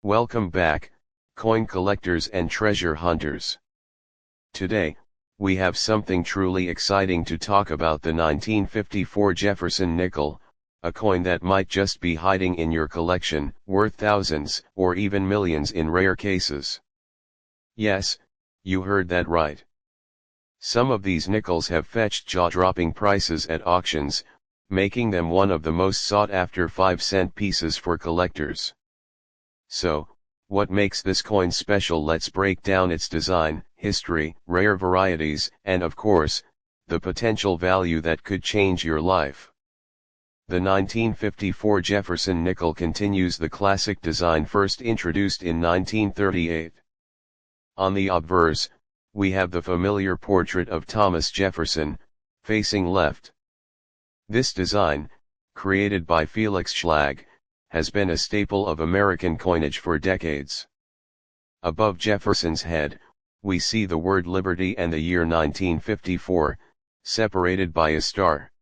Welcome back, coin collectors and treasure hunters. Today, we have something truly exciting to talk about: the 1954 Jefferson nickel, a coin that might just be hiding in your collection, worth thousands or even millions in rare cases. Yes, you heard that right. Some of these nickels have fetched jaw-dropping prices at auctions, making them one of the most sought-after 5-cent pieces for collectors. So, what makes this coin special? Let's break down its design, history, rare varieties, and of course, the potential value that could change your life. The 1954 Jefferson nickel continues the classic design first introduced in 1938. On the obverse, we have the familiar portrait of Thomas Jefferson, facing left. This design, created by Felix Schlag, has been a staple of American coinage for decades. Above Jefferson's head, we see the word Liberty and the year 1954, separated by a star.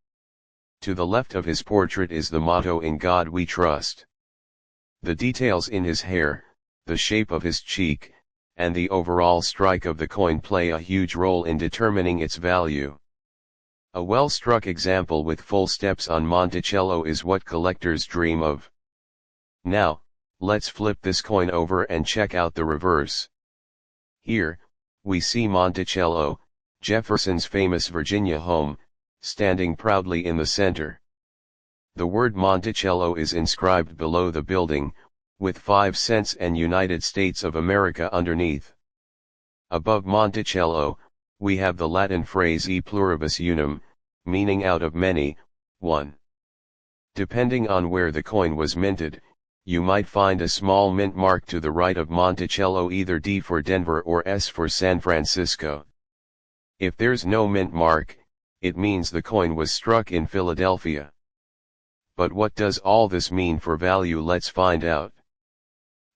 To the left of his portrait is the motto "In God We Trust." The details in his hair, the shape of his cheek, and the overall strike of the coin play a huge role in determining its value. A well-struck example with full steps on Monticello is what collectors dream of. Now, let's flip this coin over and check out the reverse. Here, we see Monticello, Jefferson's famous Virginia home, standing proudly in the center. The word Monticello is inscribed below the building, with 5 cents and United States of America underneath. Above Monticello, we have the Latin phrase e pluribus unum, meaning out of many, one. Depending on where the coin was minted, you might find a small mint mark to the right of Monticello, either D for Denver or S for San Francisco. If there's no mint mark, it means the coin was struck in Philadelphia. But what does all this mean for value? Let's find out.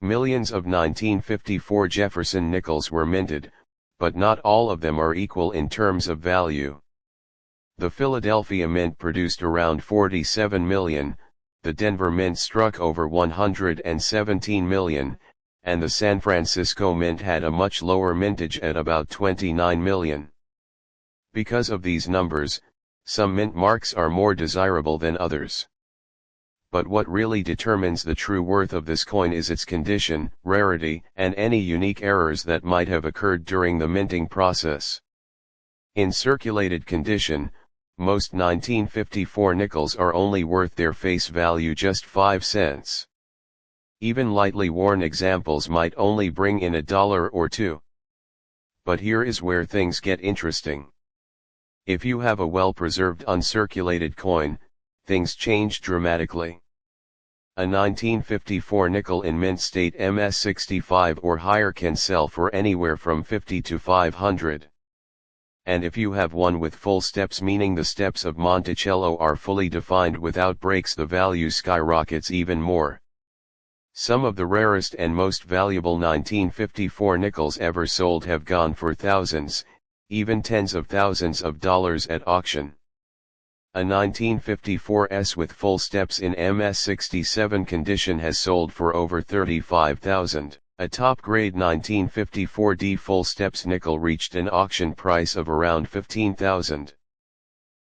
Millions of 1954 Jefferson nickels were minted, but not all of them are equal in terms of value. The Philadelphia Mint produced around 47 million, the Denver Mint struck over 117 million, and the San Francisco Mint had a much lower mintage at about 29 million. Because of these numbers, some mint marks are more desirable than others. But what really determines the true worth of this coin is its condition, rarity, and any unique errors that might have occurred during the minting process. In circulated condition, most 1954 nickels are only worth their face value, just 5 cents. Even lightly worn examples might only bring in $1 or $2. But here is where things get interesting. If you have a well-preserved uncirculated coin, things change dramatically. A 1954 nickel in mint state MS65 or higher can sell for anywhere from $50 to $500. And if you have one with full steps, meaning the steps of Monticello are fully defined without breaks, the value skyrockets even more. Some of the rarest and most valuable 1954 nickels ever sold have gone for thousands, even tens of thousands of dollars at auction. A 1954S with full steps in MS67 condition has sold for over $35,000. A top-grade 1954D full steps nickel reached an auction price of around $15,000.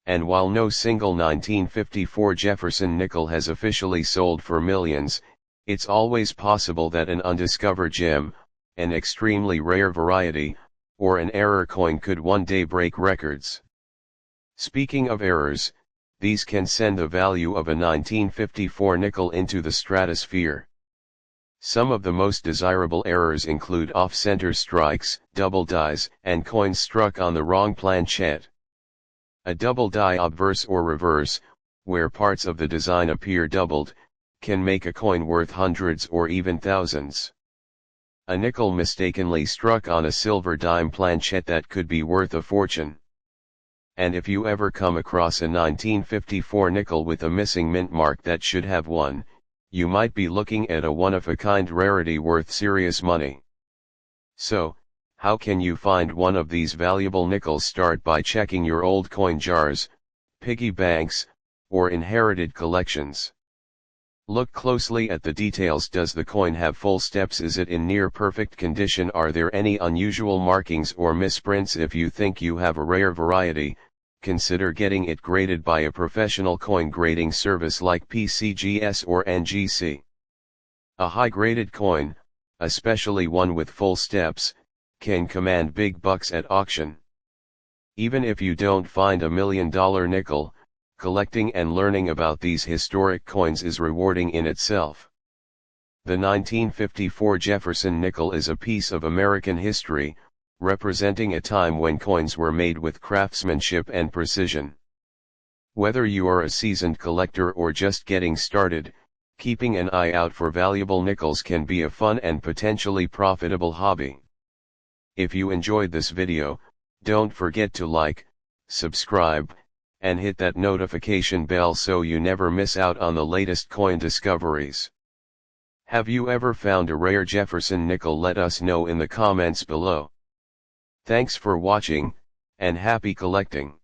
And while no single 1954 Jefferson nickel has officially sold for millions, it's always possible that an undiscovered gem, an extremely rare variety, or an error coin could one day break records. Speaking of errors, these can send the value of a 1954 nickel into the stratosphere. Some of the most desirable errors include off-center strikes, double dies, and coins struck on the wrong planchette. A double die, obverse or reverse, where parts of the design appear doubled, can make a coin worth hundreds or even thousands. A nickel mistakenly struck on a silver dime planchette that could be worth a fortune. And if you ever come across a 1954 nickel with a missing mint mark that should have one, you might be looking at a one-of-a-kind rarity worth serious money. So, how can you find one of these valuable nickels? Start by checking your old coin jars, piggy banks, or inherited collections. Look closely at the details. Does the coin have full steps? Is it in near perfect condition? Are there any unusual markings or misprints? If you think you have a rare variety, consider getting it graded by a professional coin grading service like PCGS or NGC. A high-graded coin, especially one with full steps, can command big bucks at auction. Even if you don't find $1 million nickel, collecting and learning about these historic coins is rewarding in itself. The 1954 Jefferson nickel is a piece of American history, representing a time when coins were made with craftsmanship and precision. Whether you are a seasoned collector or just getting started, keeping an eye out for valuable nickels can be a fun and potentially profitable hobby. If you enjoyed this video, don't forget to like, subscribe, and hit that notification bell so you never miss out on the latest coin discoveries. Have you ever found a rare Jefferson nickel? Let us know in the comments below. Thanks for watching, and happy collecting.